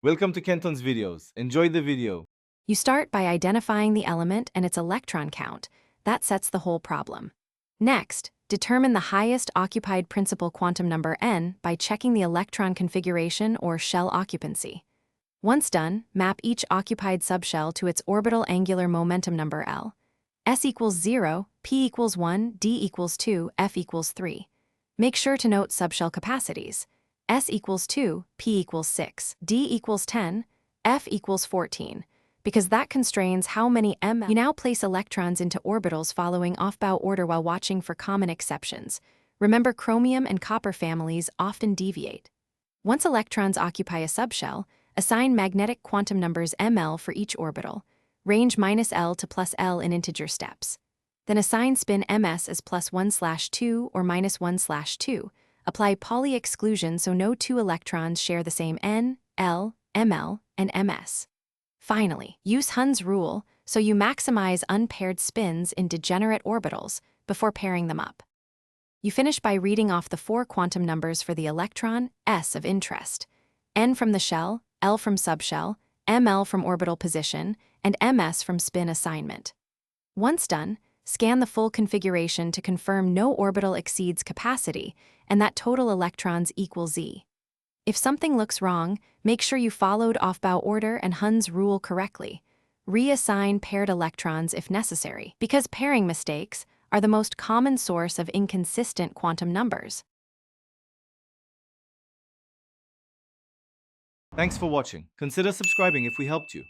Welcome to Kenton's videos. Enjoy the video. You start by identifying the element and its electron count. That sets the whole problem. Next, determine the highest occupied principal quantum number n by checking the electron configuration or shell occupancy. Once done, map each occupied subshell to its orbital angular momentum number L. S equals 0, P equals 1, D equals 2, F equals 3. Make sure to note subshell capacities. S equals 2, P equals 6, D equals 10, F equals 14. Because that constrains how many ml. You now place electrons into orbitals following off-bow order while watching for common exceptions. Remember, chromium and copper families often deviate. Once electrons occupy a subshell, assign magnetic quantum numbers ml for each orbital, range -L to +L in integer steps. Then assign spin ms as +1/2 or -1/2. Apply Pauli exclusion so no two electrons share the same n, l, ml, and ms. Finally, use Hund's rule so you maximize unpaired spins in degenerate orbitals before pairing them up. You finish by reading off the four quantum numbers for the electron, s of interest, n from the shell, l from subshell, ml from orbital position, and ms from spin assignment. Once done, scan the full configuration to confirm no orbital exceeds capacity and that total electrons equal Z. If something looks wrong, make sure you followed off-bow order and Hund's rule correctly. Reassign paired electrons if necessary, because pairing mistakes are the most common source of inconsistent quantum numbers. Thanks for watching. Consider subscribing if we helped you.